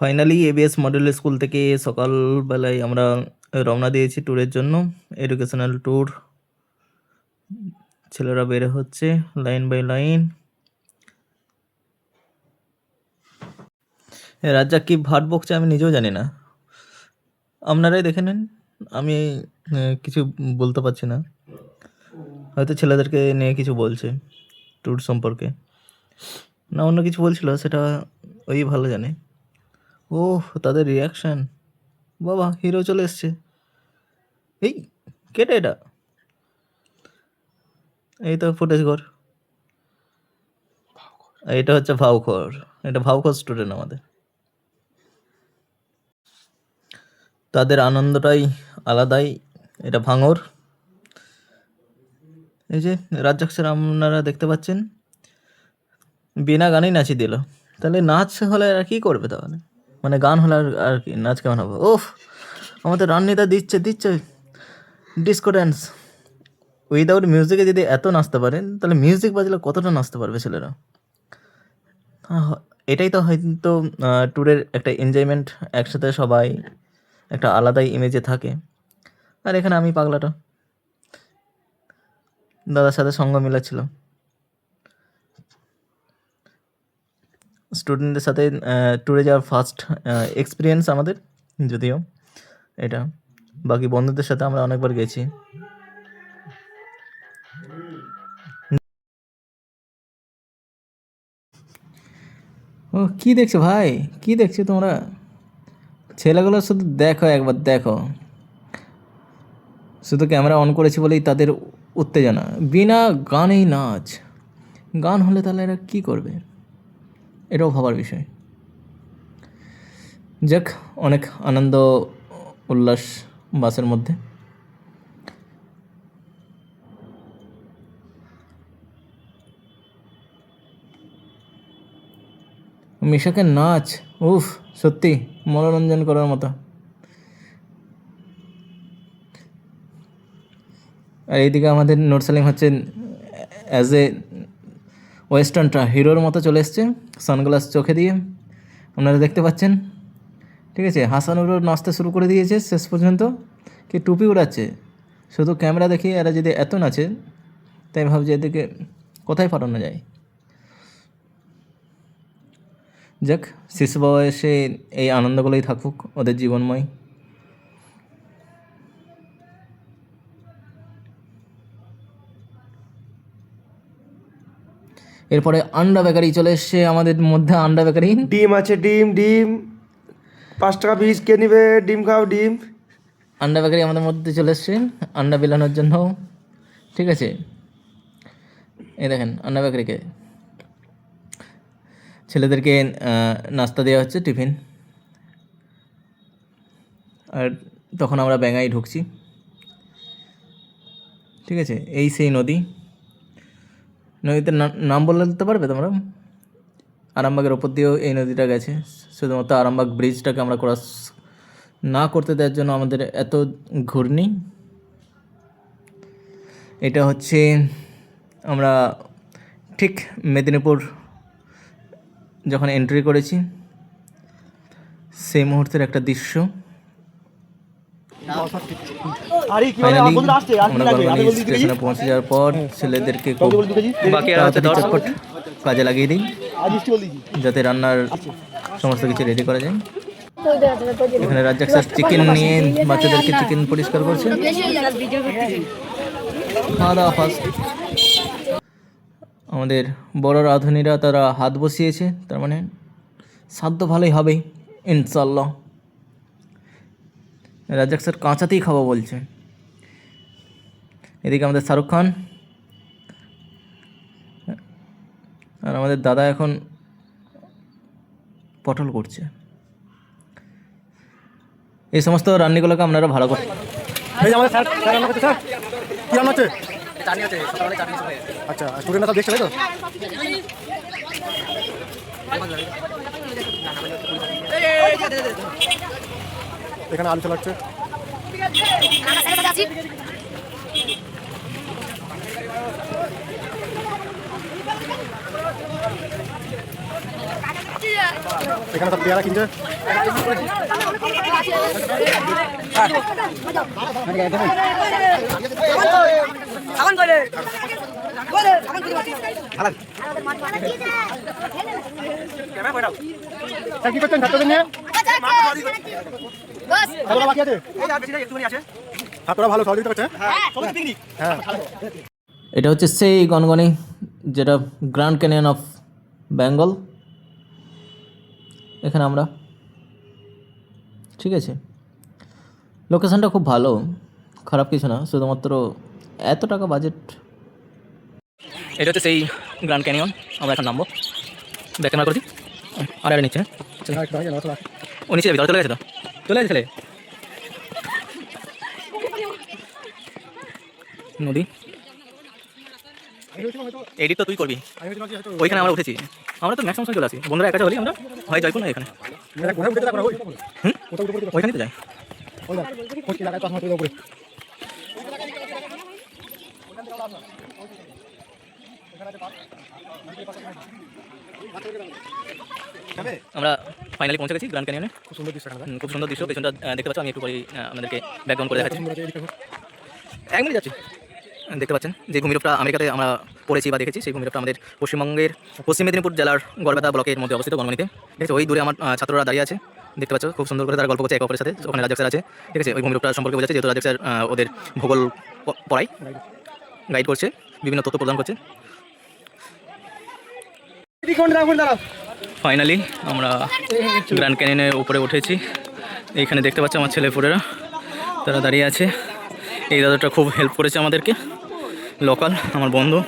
Finally ABS model school থেকে সকালবেলায় আমরা রওনা দিয়েছি ট্যুরের জন্য। Educational tour. ছেলেরা বের হচ্ছে লাইন বাই লাইন। রাজ্জাক কি ভাট বকছে আমি নিজেও জানি না, আপনারাই দেখে নিন। আমি কিছু বলতে পারছি না, হয়তো ছেলেদেরকে নিয়ে কিছু বলছে ট্যুর সম্পর্কে, না অন্য কিছু বলছিল, সেটা ওই ভালো জানে। ওহ, তাদের রিয়াকশান, বাবা হিরো চলে এসছে। এই কেটে এটা, এই তো ফুটেজ ঘর। এটা হচ্ছে ভাউখর, এটা ভাউখর স্টুডেন্ট আমাদের। তাদের আনন্দটাই আলাদাই, এটা ভাঙর। এই যে রাজ্জাক স্যার আপনারা দেখতে পাচ্ছেন, বিনা গানেই নাচিয়ে দিল। তাহলে নাচ হলে আর কি করবে তাহলে, মানে গান হলে আর কি নাচ কেমন হবে? ওফ, আমাদের রান্নিতা দিচ্ছে ডিসকো ড্যান্স। উইদাউট মিউজিকে যদি এত নাচতে পারেন, তাহলে মিউজিক বাজলে কতটা নাচতে পারবে ছেলেরা। এটাই তো হয়তো ট্যুরের একটা এনজয়মেন্ট, একসাথে সবাই একটা আলাদাই ইমেজে থাকে। আর এখানে আমি পাগলাটা দাদার সাথে সঙ্গ মিলাচ্ছিল। স্টুডেন্টদের সাথে ট্যুরে যাওয়ার ফার্স্ট এক্সপিরিয়েন্স আমাদের, যদিও এটা বাকি বন্ধুদের সাথে আমরা অনেকবার গেছি। ও কি দেখছো ভাই, কি দেখছো তোমরা? ছেলেগুলো শুধু দেখো, একবার দেখো, শুধু ক্যামেরা অন করেছি বলেই তাদের উত্তেজনা। বিনা গানেই নাচ, গান হলে তাহলে এরা কী করবে, এটাও ভাবার বিষয়। যাক, অনেক আনন্দ উল্লাস বাসের মধ্যে। মিশাকের নাচ, উফ, সত্যি মনোরঞ্জন করার মতো। আর এইদিকে আমাদের নূর সালিম হচ্ছে অ্যাজ এ ওয়েস্টার্নটা হিরোর মতো চলে এসছে, সানগ্লাস চোখে দিয়ে, আপনারা দেখতে পাচ্ছেন। ঠিক আছে, হাসানুরও নাচতে শুরু করে দিয়েছে শেষ পর্যন্ত, কি টুপি উড়াচ্ছে। শুধু ক্যামেরা দেখে এরা যদি এত নাচে, তাই ভাবছি এদিকে কোথায় পাঠানো যায়। যাক, শিশু বয়সে এই আনন্দগুলোই থাকুক ওদের জীবনময়। এরপরে আন্ডা বেকারি চলে এসছে আমাদের মধ্যে। আন্ডা বেকারি, ডিম আছে, ডিম 5 টাকা পিস, কে নিবে? ডিম খাও, ডিম। আন্ডা বেকারি আমাদের মধ্যে চলে এসছে আন্ডা বিলানোর জন্য। ঠিক আছে, এই দেখেন আন্ডা বেকারিকে ছেলেদেরকে নাস্তা দেওয়া হচ্ছে, টিফিন। আর তখন আমরা ব্যাঙাই ঢুকছি। ঠিক আছে, এই সেই নদী। নদীতে নাম বলতে পারবে তোমরা? আরামবাগের ওপর দিয়েও এই নদীটা গেছে। শুধুমাত্র আরামবাগ ব্রিজটাকে আমরা ক্রস না করতে দেওয়ার জন্য আমাদের এত ঘূর্ণি। এটা হচ্ছে আমরা ঠিক মেদিনীপুর যখন এন্ট্রি করেছি সেই মুহূর্তের একটা দৃশ্য। ফাইনালি আমরা গড়বানি স্টেশনে পৌঁছে যাওয়ার পর ছেলেদেরকে খুব চটপট কাজে লাগিয়ে দিই, যাতে রান্নার সমস্ত কিছু রেডি করা যায়। এখানে রাজ্জাক স্যার চিকেন নিয়ে বাচ্চাদেরকে চিকেন পরিষ্কার করছে। খাওয়া দাওয়া ফার্স্ট। আমাদের বড় রাঁধুনিরা তারা হাত বসিয়েছে, তার মানে সাধ্য ভালোই হবে ইনশাল্লাহ। রাজ্জাক স্যার কাঁচাতেই খাবো বলছে। এদিকে আমাদের শাহরুখ খান আর আমাদের দাদা এখন পটল করছে। এই সমস্ত রান্নাগুলোকে আপনারা ভালো করে। আচ্ছা, স্টুডেন্টরা সব দেখছে, তাই তো? এখানে আলু চালাচ্ছে। এখানে সব পেয়ারা কিনছে। কি করছেন ছাত্রদের নিয়ে? ছাত্ররা বাকি আছে? ছাত্ররা ভালো সহযোগিতা করছে। হ্যাঁ, এটা হচ্ছে সেই গনগনি, যেটা গ্র্যান্ড ক্যানিয়ন অফ বেঙ্গল। এখানে আমরা, ঠিক আছে, লোকেশনটা খুব ভালো, খারাপ কিছু না, শুধুমাত্র এত টাকা বাজেট। এটা হচ্ছে সেই গ্র্যান্ড ক্যানিয়ন। আমরা এখন নামবো, ব্যাক ক্যামেরা করছি। আর নিচ্ছে ও নিচে ভিতরে চলে গেছে, তো চলে গেছে ছেলে। নদী এডিট তো তুই করবি, ওইখানে আমরা উঠেছি। আমরা তো ম্যাক্সিমাম সময় চলে আসি, বন্ধুরা একা হলেই আমরা হয় জয়পুর না এখানে। ওইখানে তো যাই। আমরা ফাইনালি পৌঁছে গেছি গ্র্যান্ড ক্যানিয়নে। খুব সুন্দর দৃশ্য, পেছনটা দেখতে পাচ্ছ। আমি একটু পরে আপনাদেরকে ব্যাকগ্রাউন্ড করে দেখাচ্ছি। 1 মিনিট যাচ্ছি। দেখতে পাচ্ছেন যে ভূমিরূপটা আমেরিকাতে আমরা পড়েছি বা দেখেছি, সেই ভূমিরূপটা আমাদের পশ্চিমবঙ্গের পশ্চিম মেদিনীপুর জেলার গড়বেতা ব্লকের মধ্যে অবস্থিত গনগনিতে। ঠিক আছে, ওই দূরে আমার ছাত্ররা দাঁড়িয়ে আছে, দেখতে পাচ্ছ। খুব সুন্দর করে তারা গল্প করছে একে অপরের সাথে। ওখানে রাজক স্যার আছে, ঠিক আছে। ওই ভূমিরূপটা সম্পর্কে বোঝাচ্ছে, যেহেতু রাজক স্যার ওদের ভূগোল পড়াই, গাইড করছে, বিভিন্ন তথ্য প্রদান করছে। ফাইনালি আমরা গ্র্যান্ড ক্যানিয়নের উপরে উঠেছি। এইখানে দেখতে পাচ্ছ আমার ছেলেপুলেরা, তারা দাঁড়িয়ে আছে। এই দাদাটা খুব হেল্প করেছে আমাদেরকে, লোকাল আমার বন্ধু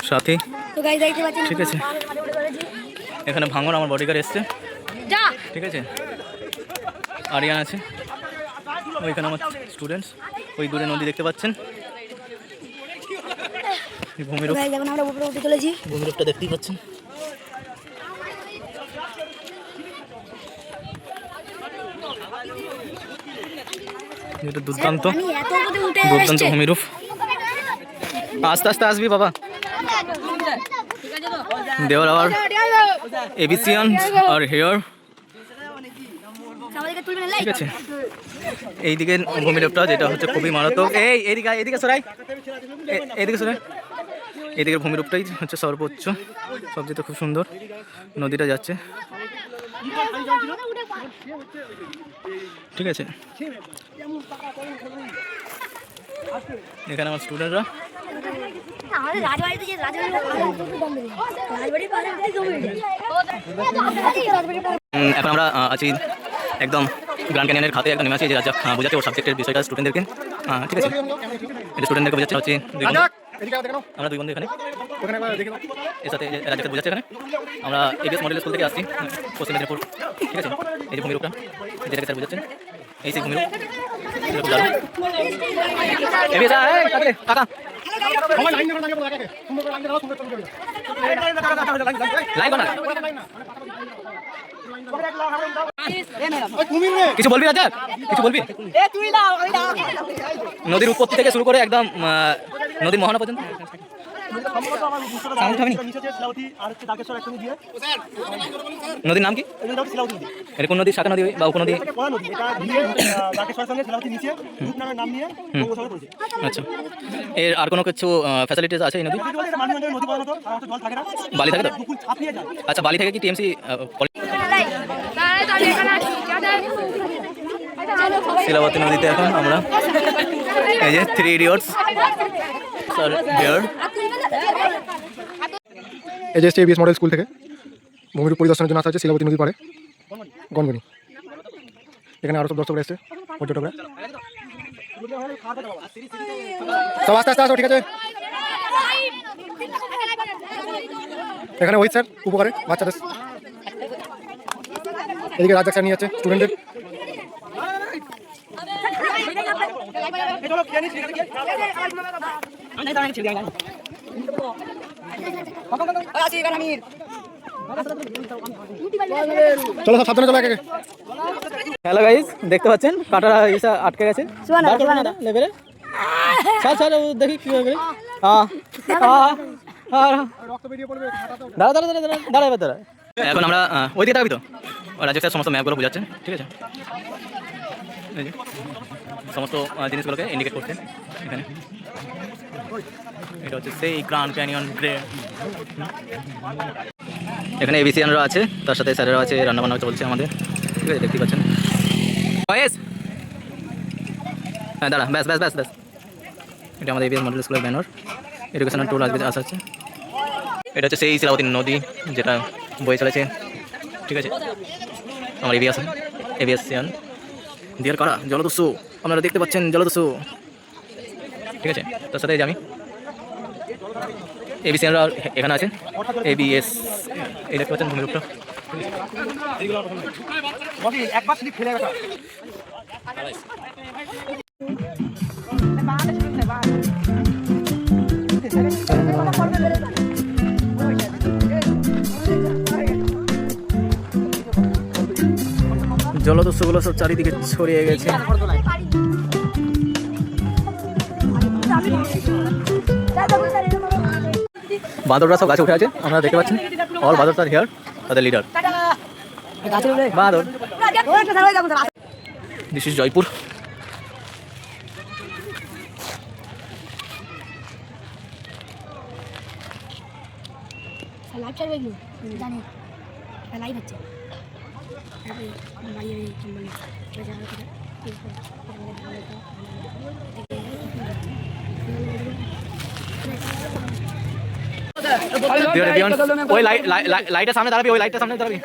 সাথী, ঠিক আছে। এখানে ভাঙর আমার বডিগার্ড এসছে, ঠিক আছে। আরিয়ান আছে, ওইখানে আমার স্টুডেন্টস। ওই দূরে নদী দেখতে পাচ্ছেন, ভূমিরূপটা দেখতেই পাচ্ছেন। এটা দুর্দান্ত ভূমিরূপ। আস্তে আস্তে আসবি বাবা। দেওয়ার আওয়ার এবিসিয়ান আর হেয়ার, ঠিক আছে। এইদিকে ভূমিরূপটা যেটা হচ্ছে খুবই মারাত্মক। এদিকে সরাই, এদিকে সরাই। এদিকের ভূমিরূপটাই হচ্ছে সর্বোচ্চ, সবচেয়ে খুব সুন্দর। নদীটা যাচ্ছে, ঠিক আছে। এখানে আমার স্টুডেন্টরা, এখন আমরা আছি একদম গ্র্যান্ড ক্যানিয়নের খাতে একদম নেমে আছি। যে রাজা বোঝাচ্ছে ওর সাবজেক্টের বিষয়টা স্টুডেন্টদেরকে, ঠিক আছে। এটা স্টুডেন্টদেরকে বোঝাচ্ছে হচ্ছে আমরা 2 বন্ধু এখানে, এর সাথে রাজাকে বোঝাচ্ছে। এখানে আমরা এবিএস মডেল স্কুল থেকে আসছি, পশ্চিম মেদিনীপুর, ঠিক আছে। এই যে ভূমিরূপটা যেটাকে স্যার বোঝাচ্ছেন, এই সেই ভূমিরূপ। কাকা কিছু বলবি রাজা, কিছু বলবি? নদীর উৎপত্তি থেকে শুরু করে একদম নদীর মোহনা পর্যন্ত। নদীর নাম কি? এটা কোন নদী? শাখা নদী বা উপনদী? আচ্ছা, এর আর কোনো কিছু ফ্যাসিলিটিস আছে এই নদী? বালি থাকে তো? আচ্ছা, বালি থেকে কি টিএমসি? শিলাবতী নদীতে এখন আমরা, এই যে 3 ইডিয়টস স্যার হিয়ার। এই যে এবিএস মডেল স্কুল থেকে ভূমিরূপ পরিদর্শনের জন্য আসা হচ্ছে শিলাবতী নদীর পাড়ে গনগনি। এখানে আরও সব দর্শকরা এসছে, পর্যটকরা। সব আস্তে আস্তে আসো, ঠিক আছে। এখানে ওই স্যার উপকারে বাচ্চাদের, এদিকে রাজ্জাক স্যার নিয়ে যাচ্ছে স্টুডেন্টদের। চলো সব সাবধানে চলো একে। হ্যালো গাইস, দেখতে পাচ্ছেন কাটারা এসে আটকে গেছে লেভেলে। ছাড় দেখি কি হবে। দাঁড়া দাঁড়া দাঁড়া দাঁড়া দাঁড়া এবার দাঁড়া। এখন আমরা ওই দিকে থাকবি তো রাজ্য স্যার সমস্ত ম্যাপগুলো বোঝাচ্ছেন, ঠিক আছে? এই যে সমস্ত জিনিসগুলোকে ইন্ডিকেট করছেন এখানে। এটা হচ্ছে সেই গ্র্যান্ড ক্যানিয়ন গ্রে। এখানে এবিসিয়ানরা আছে, তার সাথে স্যারেরা আছে, রান্নাবান্না চলছে আমাদের, ঠিক আছে? দেখতে পাচ্ছেন বয়েস। হ্যাঁ দাঁড়া, ব্যাস ব্যাস ব্যাস ব্যাস। এটা আমাদের এবিএস মডেল স্কুলের ব্যানার, এডুকেশনাল ট্যুর আজকে আসা হচ্ছে। এটা হচ্ছে সেই শিলাবতী নদী যেটা বয়ে চলেছে, ঠিক আছে? আমার এভিয়েশন দিয়ার করা জলদস্যু, আপনারা দেখতে পাচ্ছেন জলদস্যু, ঠিক আছে? তার সাথে আমি এবিসিয়ানরা এখানে আছে, এবিএস এই দেখতে পাচ্ছেন ভূমিরূপটা। জলদস্যুগুলো সব চারিদিকে ছড়িয়ে গেছে। বাঁদররা সব গাছে উঠে আছে, আপনারা দেখতে পাচ্ছেন। অল বাঁদর তার হিয়ার, তাদের লিডার বাঁদর। This is Jaipur. লাইভ ছাড়বে এগুলো জানি, লাইভ হচ্ছে। ওই লাইটের সামনে দাঁড়াবি, ওই লাইটের সামনে দাঁড়াবি।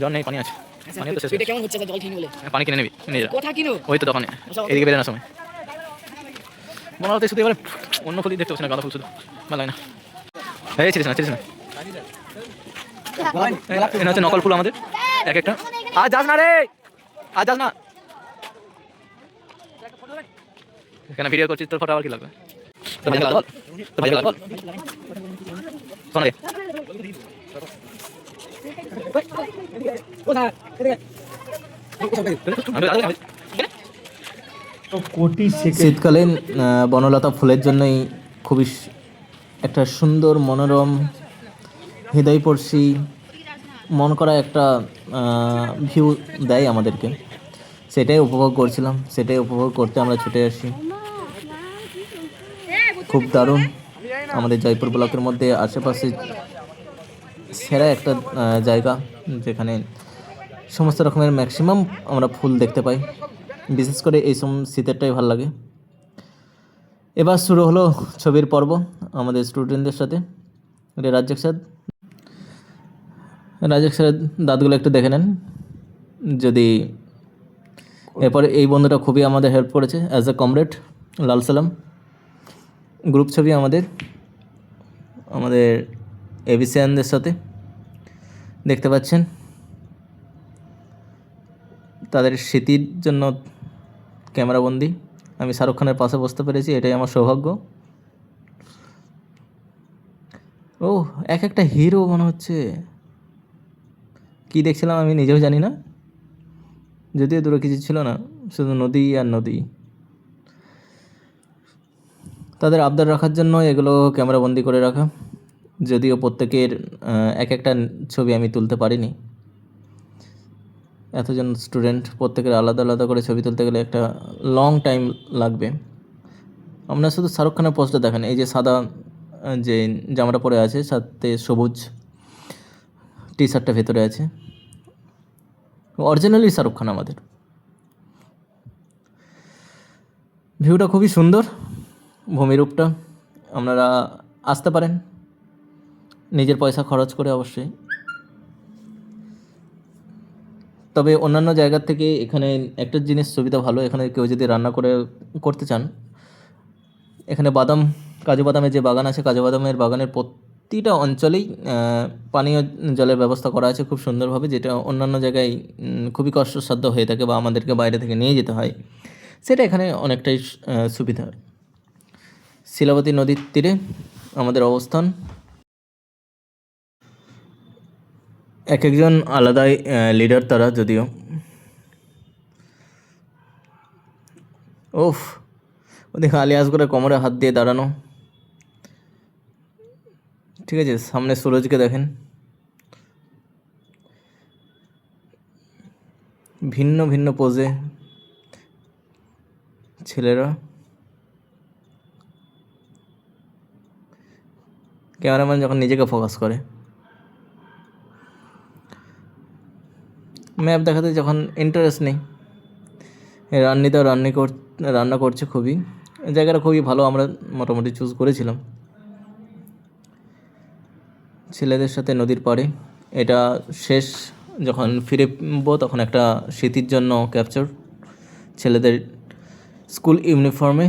জল নেই, পানি আছে। কেমন হচ্ছে জল কিনে বলে? পানি কিনে নিবি, নিয়ে যা। কোথা কিনো? ওই তো দোকানে, এদিকে বেরোনোর সময়। মনে হতে শুধু এবার অন্য ফুলই দেখতে পাচ্ছি না, গাঁদা ফুল শুধু ভালো লাগে না। এই ছিলিস না, ছিলিস না। এটা হচ্ছে নকল ফুল আমাদের এক একটা। আজ যাস না রে, আজ যাস না। এখানে ভিডিও করছিস, তোর ফটো আবার কি লাগবে? শীতকালীন বনলতা ফুলের জন্যই খুবই একটা সুন্দর, মনোরম, হৃদয়স্পর্শী, মন করা একটা ভিউ দেয় আমাদেরকে। সেটাই উপভোগ করছিলাম, সেটাই উপভোগ করতে আমরা ছুটে আসি। খুব দারুণ। আমাদের জয়পুর ব্লকের মধ্যে আশেপাশে সেরা একটা জায়গা, যেখানে সমস্ত রকমের ম্যাক্সিমাম আমরা ফুল দেখতে পাই। বিশেষ করে এই শীতেরটাই ভালো লাগে। এবার শুরু হলো ছবির পর্ব আমাদের স্টুডেন্টদের সাথে। এটা রাজ্জাক স্যারের দাঁতগুলো একটু দেখে নেন যদি। এরপরে এই বন্ধুটা খুবই আমাদের হেল্প করেছে অ্যাজ এ কমরেড, লাল সালাম। গ্রুপ ছবি আমাদের এবিসিয়ানদের সাথে দেখতে পাচ্ছেন। তাদের স্মৃতির জন্য ক্যামেরাবন্দি। আমি শাহরুখ খানের পাশে বসতে পেরেছি, এটাই আমার সৌভাগ্য। ও এক একটা হিরো মনে হচ্ছে। কি দেখছিলাম আমি নিজেও জানি না, যদিও দূরে কিছু ছিল না, শুধু নদী আর নদী। তাদের আবদার রাখার জন্য এগুলো ক্যামেরাবন্দি করে রাখা। যদিও প্রত্যেকের এক একটা ছবি আমি তুলতে পারিনি। এতজন স্টুডেন্ট, প্রত্যেকের আলাদা আলাদা করে ছবি তুলতে গেলে একটা লং টাইম লাগবে। আপনারা শুধু শাহরুখ খানের পোস্টটা দেখেন, এই যে সাদা যে জামাটা পরে আছে, সাথে সবুজ টি শার্টটা ভেতরে আছে, অরিজিনালি শাহরুখ খান আমাদের। ভিউটা খুবই সুন্দর, ভূমিরূপটা। আপনারা আসতে পারেন নিজের পয়সা খরচ করে অবশ্যই। তবে অন্যান্য জায়গার থেকে এখানে একটা জিনিস সুবিধা ভালো, এখানে কেউ যদি রান্না করতে চান, এখানে কাজু বাদামের যে বাগান আছে, কাজু বাদামের বাগানের প্রতিটা অঞ্চলেই পানীয় জলের ব্যবস্থা করা আছে খুব সুন্দরভাবে, যেটা অন্যান্য জায়গায় খুবই কষ্টসাধ্য হয়ে থাকে বা আমাদেরকে বাইরে থেকে নিয়ে যেতে হয়। সেটা এখানে অনেকটাই সুবিধা। শিলাবতী নদীর তীরে আমাদের অবস্থান। এক একজন আলাদাই লিডার তারা, যদিও। ওফ, ওদিকে আলিয়াস করে কোমরে হাত দিয়ে দাঁড়ানো, ঠিক আছে, সামনে সুরজকে দেখেন, ভিন্ন ভিন্ন পোজে ছেলেরা। ক্যামেরাম্যান যখন নিজেকে ফোকাস করে, ম্যাপ দেখাতে যখন ইন্টারেস্ট নেই। রান্নিতেও রান্না করছে, খুবই জায়গাটা খুবই ভালো, আমরা মোটামুটি চুজ করেছিলাম। ছেলেদের সাথে নদীর পাড়ে, এটা শেষ যখন ফিরবো তখন একটা স্মৃতির জন্য ক্যাপচার। ছেলেদের স্কুল ইউনিফর্মে,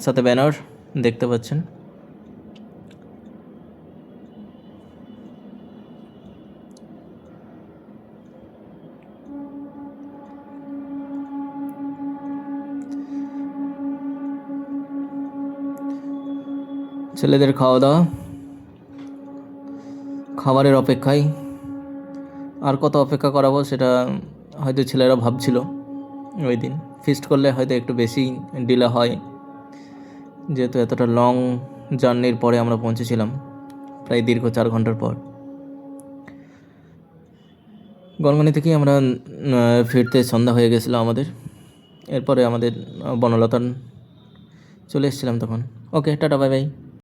সাথে ব্যানার দেখতে পাচ্ছেন। ছেলেদের খাওয়া দাওয়া, খাবারের অপেক্ষায়। আর কত অপেক্ষা করাবো সেটা হয়তো ছেলেরা ভাবছিল। ওই দিন ফিস্ট করলে হয়তো একটু বেশি ডিলে হয়, যেহেতু এতটা লং জার্নির পরে আমরা পৌঁছেছিলাম, প্রায় দীর্ঘ 4 ঘন্টার পর। গনগনি থেকেই আমরা ফিরতে সন্ধ্যা হয়ে গেছিলো আমাদের। এরপরে আমাদের বনলতা চলে এসেছিলাম তখন। ওকে, টাটা, বাই বাই।